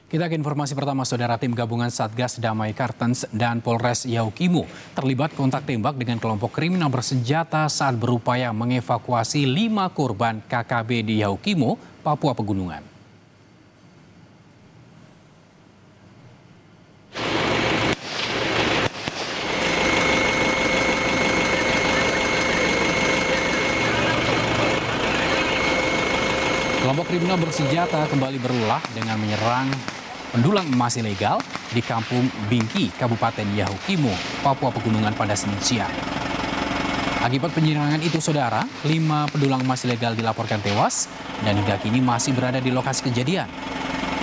Kita ke informasi pertama, Saudara. Tim gabungan Satgas Damai Kartens dan Polres Yaukimo terlibat kontak tembak dengan kelompok kriminal bersenjata saat berupaya mengevakuasi 5 korban KKB di Yaukimo, Papua Pegunungan. Kelompok kriminal bersenjata kembali berulah dengan menyerang pendulang emas ilegal di Kampung Bingki, Kabupaten Yaukimo, Papua Pegunungan pada Senin siang. Akibat penyerangan itu, Saudara, 5 pendulang emas ilegal dilaporkan tewas dan hingga kini masih berada di lokasi kejadian.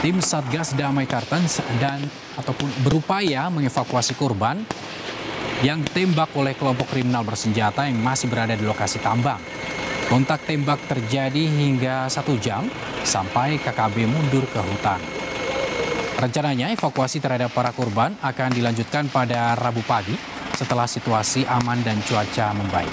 Tim Satgas Damai Kartens ataupun berupaya mengevakuasi korban yang ditembak oleh kelompok kriminal bersenjata yang masih berada di lokasi tambang. Kontak tembak terjadi hingga 1 jam sampai KKB mundur ke hutan. Rencananya evakuasi terhadap para korban akan dilanjutkan pada Rabu pagi setelah situasi aman dan cuaca membaik.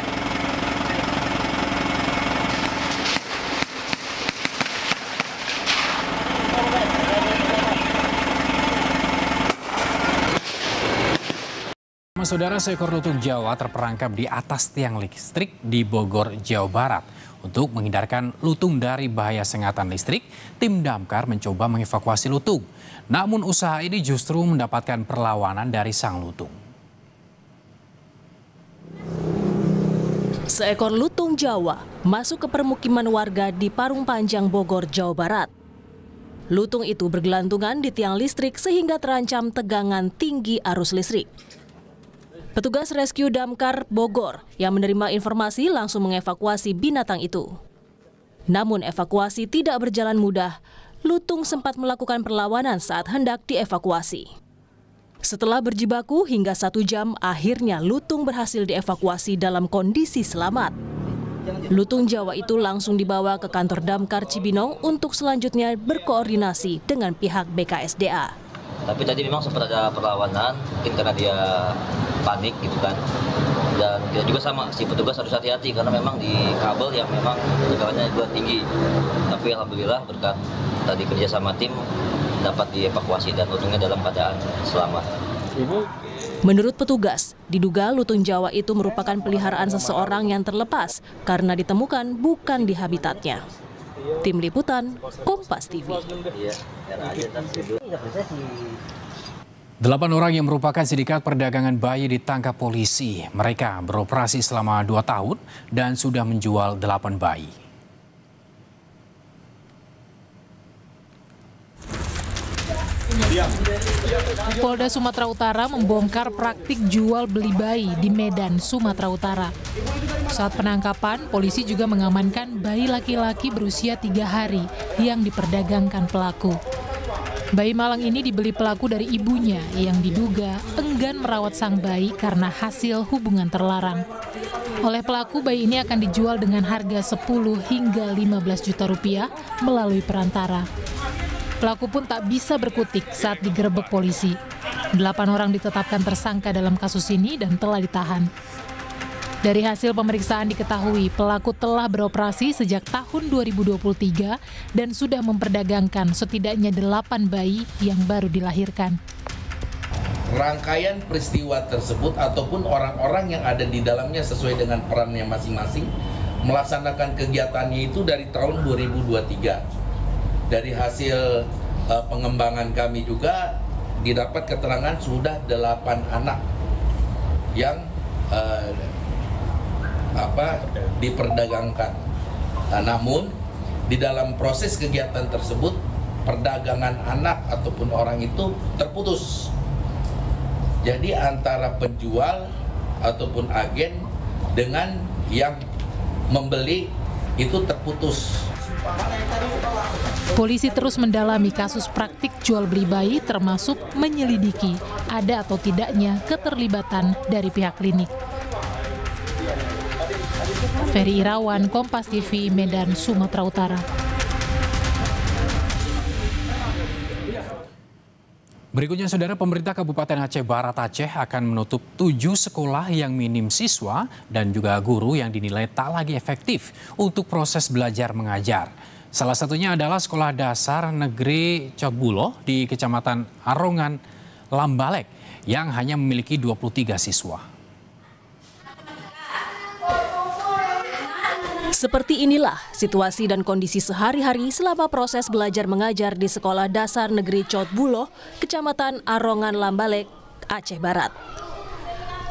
Saudara, seekor lutung Jawa terperangkap di atas tiang listrik di Bogor, Jawa Barat. Untuk menghindarkan lutung dari bahaya sengatan listrik, tim damkar mencoba mengevakuasi lutung. Namun usaha ini justru mendapatkan perlawanan dari sang lutung. Seekor lutung Jawa masuk ke permukiman warga di Parung Panjang, Bogor, Jawa Barat. Lutung itu bergelantungan di tiang listrik sehingga terancam tegangan tinggi arus listrik. Petugas rescue damkar Bogor yang menerima informasi langsung mengevakuasi binatang itu. Namun evakuasi tidak berjalan mudah. Lutung sempat melakukan perlawanan saat hendak dievakuasi. Setelah berjibaku hingga 1 jam, akhirnya lutung berhasil dievakuasi dalam kondisi selamat. Lutung Jawa itu langsung dibawa ke kantor damkar Cibinong untuk selanjutnya berkoordinasi dengan pihak BKSDA. Tapi tadi memang sempat ada perlawanan, mungkin karena dia panik gitu kan. Dan kita juga sama, si petugas harus hati-hati karena memang di kabel yang memang tegangannya juga tinggi. Tapi alhamdulillah berkat tadi kerja sama tim dapat dievakuasi dan lutungnya dalam keadaan selamat. Menurut petugas, diduga lutung Jawa itu merupakan peliharaan seseorang yang terlepas karena ditemukan bukan di habitatnya. Tim Liputan, Kompas TV. 8 orang yang merupakan sindikat perdagangan bayi ditangkap polisi. Mereka beroperasi selama 2 tahun dan sudah menjual 8 bayi. Polda Sumatera Utara membongkar praktik jual beli bayi di Medan, Sumatera Utara. Saat penangkapan, polisi juga mengamankan bayi laki-laki berusia 3 hari yang diperdagangkan pelaku. Bayi malang ini dibeli pelaku dari ibunya yang diduga enggan merawat sang bayi karena hasil hubungan terlarang. Oleh pelaku, bayi ini akan dijual dengan harga 10 hingga 15 juta rupiah melalui perantara. Pelaku pun tak bisa berkutik saat digerebek polisi. 8 orang ditetapkan tersangka dalam kasus ini dan telah ditahan. Dari hasil pemeriksaan diketahui pelaku telah beroperasi sejak tahun 2023 dan sudah memperdagangkan setidaknya 8 bayi yang baru dilahirkan. Rangkaian peristiwa tersebut ataupun orang-orang yang ada di dalamnya sesuai dengan perannya masing-masing melaksanakan kegiatannya itu dari tahun 2023. Dari hasil pengembangan kami juga didapat keterangan sudah 8 anak yang diperdagangkan. Namun di dalam proses kegiatan tersebut perdagangan anak ataupun orang itu terputus. Jadi antara penjual ataupun agen dengan yang membeli itu terputus. Polisi terus mendalami kasus praktik jual beli bayi termasuk menyelidiki ada atau tidaknya keterlibatan dari pihak klinik. Ferry Irawan, Kompas TV, Medan, Sumatera Utara. Berikutnya, Saudara, pemerintah Kabupaten Aceh Barat Aceh akan menutup 7 sekolah yang minim siswa dan juga guru yang dinilai tak lagi efektif untuk proses belajar mengajar. Salah satunya adalah Sekolah Dasar Negeri Cotbuloh di Kecamatan Arongan, Lambalek yang hanya memiliki 23 siswa. Seperti inilah situasi dan kondisi sehari-hari selama proses belajar mengajar di Sekolah Dasar Negeri Cotbuloh, Kecamatan Arongan, Lambalek, Aceh Barat.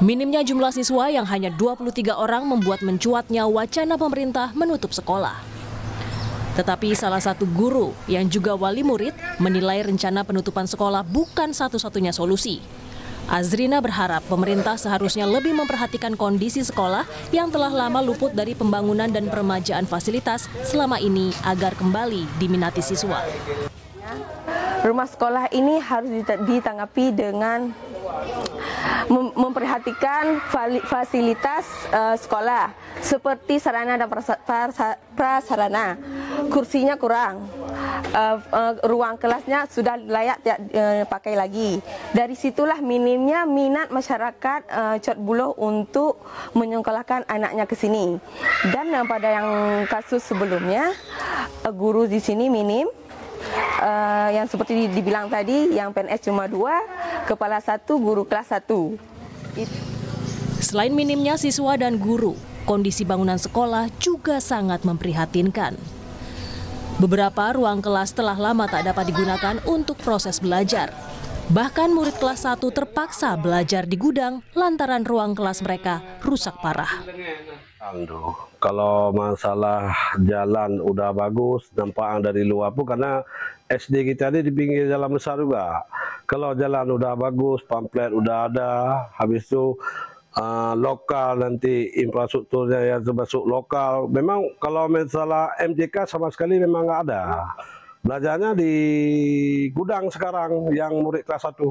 Minimnya jumlah siswa yang hanya 23 orang membuat mencuatnya wacana pemerintah menutup sekolah. Tetapi salah satu guru yang juga wali murid menilai rencana penutupan sekolah bukan satu-satunya solusi. Azrina berharap pemerintah seharusnya lebih memperhatikan kondisi sekolah yang telah lama luput dari pembangunan dan peremajaan fasilitas selama ini agar kembali diminati siswa. Rumah sekolah ini harus ditanggapi dengan memperhatikan fasilitas sekolah seperti sarana dan prasarana. Kursinya kurang, ruang kelasnya sudah layak tidak pakai lagi. Dari situlah minimnya minat masyarakat Cotbuloh untuk menyekolahkan anaknya ke sini. Dan pada yang kasus sebelumnya, guru di sini minim. Yang seperti dibilang tadi, yang PNS cuma 2, kepala 1, guru kelas 1. Selain minimnya siswa dan guru, kondisi bangunan sekolah juga sangat memprihatinkan. Beberapa ruang kelas telah lama tak dapat digunakan untuk proses belajar. Bahkan murid kelas 1 terpaksa belajar di gudang lantaran ruang kelas mereka rusak parah. Kalau masalah jalan udah bagus, nampak dari luar pun karena SD kita ini di pinggir jalan besar juga. Kalau jalan udah bagus, pamflet udah ada, habis itu lokal nanti infrastrukturnya yang termasuk lokal. Memang kalau masalah MJK sama sekali memang nggak ada. Belajarnya di gudang sekarang yang murid kelas 1.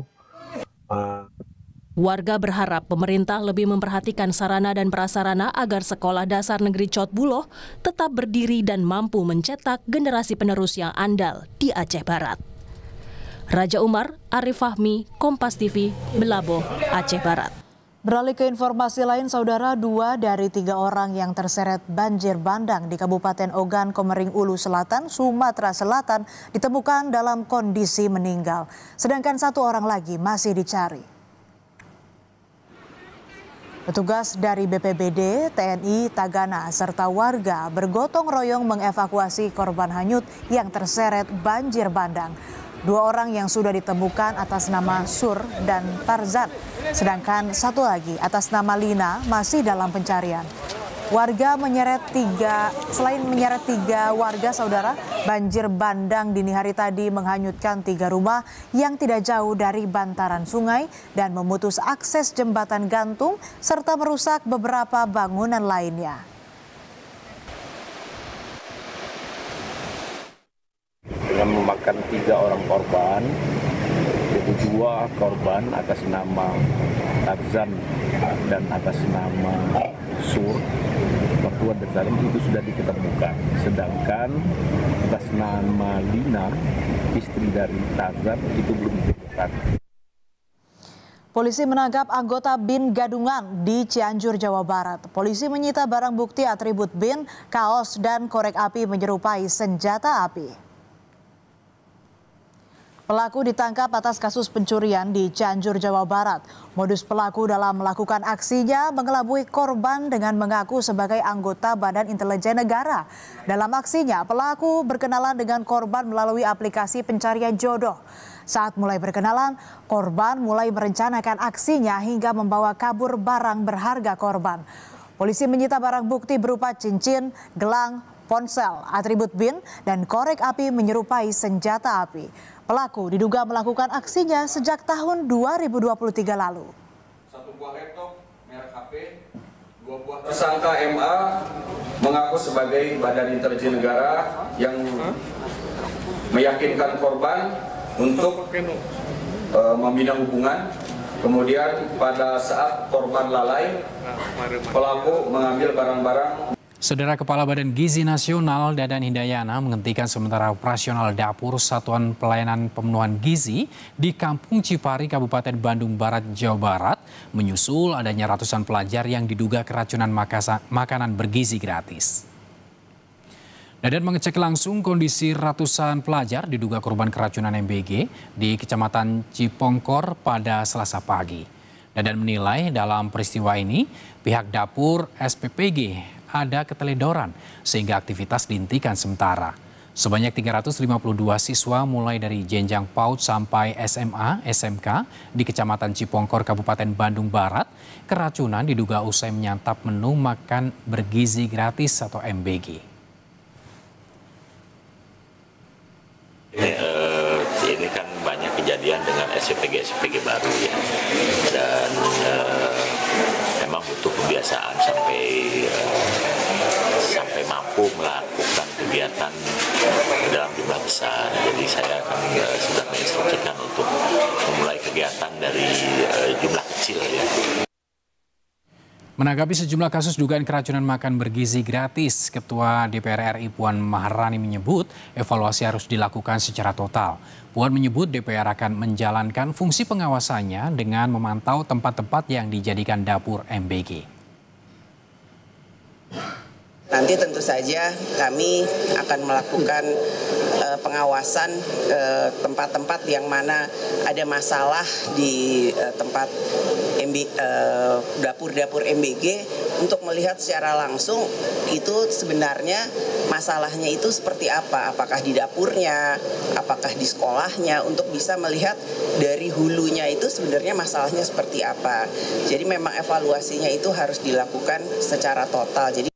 Warga berharap pemerintah lebih memperhatikan sarana dan prasarana agar Sekolah Dasar Negeri Cotbuloh tetap berdiri dan mampu mencetak generasi penerus yang andal di Aceh Barat. Raja Umar, Arif Fahmi, Kompas TV, Belaboh, Aceh Barat. Beralih ke informasi lain, saudara, 2 dari 3 orang yang terseret banjir bandang di Kabupaten Ogan, Komering Ulu Selatan, Sumatera Selatan ditemukan dalam kondisi meninggal. Sedangkan 1 orang lagi masih dicari. Petugas dari BPBD, TNI, Tagana, serta warga bergotong royong mengevakuasi korban hanyut yang terseret banjir bandang. 2 orang yang sudah ditemukan atas nama Sur dan Tarzan, sedangkan 1 lagi atas nama Lina masih dalam pencarian. Selain menyeret 3 warga, saudara, banjir bandang dini hari tadi menghanyutkan 3 rumah yang tidak jauh dari bantaran sungai dan memutus akses jembatan gantung serta merusak beberapa bangunan lainnya. Dengan memakan 3 orang korban, yaitu 2 korban atas nama Tarzan dan atas nama Sur, Papua dan Salim itu sudah diketemukan. Sedangkan atas nama Lina, istri dari Tarzan, itu belum ditemukan. Polisi menangkap anggota BIN Gadungan di Cianjur, Jawa Barat. Polisi menyita barang bukti atribut BIN, kaos, dan korek api menyerupai senjata api. Pelaku ditangkap atas kasus pencurian di Cianjur, Jawa Barat. Modus pelaku dalam melakukan aksinya mengelabui korban dengan mengaku sebagai anggota Badan Intelijen Negara. Dalam aksinya, pelaku berkenalan dengan korban melalui aplikasi pencarian jodoh. Saat mulai berkenalan, korban mulai merencanakan aksinya hingga membawa kabur barang berharga korban. Polisi menyita barang bukti berupa cincin, gelang, ponsel, atribut BIN, dan korek api menyerupai senjata api. Pelaku diduga melakukan aksinya sejak tahun 2023 lalu. 1 buah laptop merek HP, 2 buah. Tersangka MA mengaku sebagai Badan Intelijen Negara yang meyakinkan korban untuk membina hubungan. Kemudian pada saat korban lalai, pelaku mengambil barang-barang. Saudara, Kepala Badan Gizi Nasional Dadan Hindayana menghentikan sementara operasional dapur Satuan Pelayanan Pemenuhan Gizi di Kampung Cipari, Kabupaten Bandung Barat, Jawa Barat, menyusul adanya ratusan pelajar yang diduga keracunan makanan bergizi gratis. Dadan mengecek langsung kondisi ratusan pelajar diduga korban keracunan MBG di Kecamatan Cipongkor pada Selasa pagi. Dadan menilai dalam peristiwa ini pihak dapur SPPG ada keteledoran sehingga aktivitas dihentikan sementara. Sebanyak 352 siswa mulai dari jenjang PAUD sampai SMA, SMK di Kecamatan Cipongkor, Kabupaten Bandung Barat keracunan diduga usai menyantap menu makan bergizi gratis atau MBG. Ini kan banyak kejadian dengan SPG baru ya, dan memang butuh kebiasaan sampai mampu melakukan kegiatan dalam jumlah besar. Jadi saya akan sudah menginstruksikan untuk memulai kegiatan dari jumlah kecil ya. Menanggapi sejumlah kasus dugaan keracunan makan bergizi gratis, Ketua DPR RI Puan Maharani menyebut evaluasi harus dilakukan secara total. Puan menyebut DPR akan menjalankan fungsi pengawasannya dengan memantau tempat-tempat yang dijadikan dapur MBG. Nanti tentu saja kami akan melakukan pengawasan tempat-tempat yang mana ada masalah di tempat dapur-dapur MBG untuk melihat secara langsung itu sebenarnya masalahnya itu seperti apa, apakah di dapurnya, apakah di sekolahnya, untuk bisa melihat dari hulunya itu sebenarnya masalahnya seperti apa. Jadi memang evaluasinya itu harus dilakukan secara total.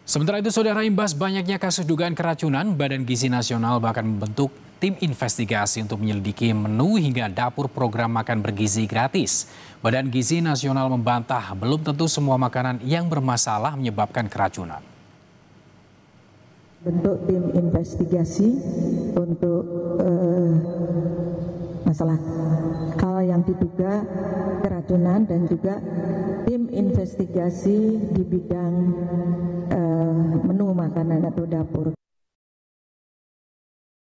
Sementara itu, Saudara, imbas banyaknya kasus dugaan keracunan, Badan Gizi Nasional bahkan membentuk tim investigasi untuk menyelidiki menu hingga dapur program makan bergizi gratis. Badan Gizi Nasional membantah belum tentu semua makanan yang bermasalah menyebabkan keracunan. Bentuk tim investigasi untuk masalah hal yang diduga keracunan dan juga tim investigasi di bidang menu makanan atau dapur.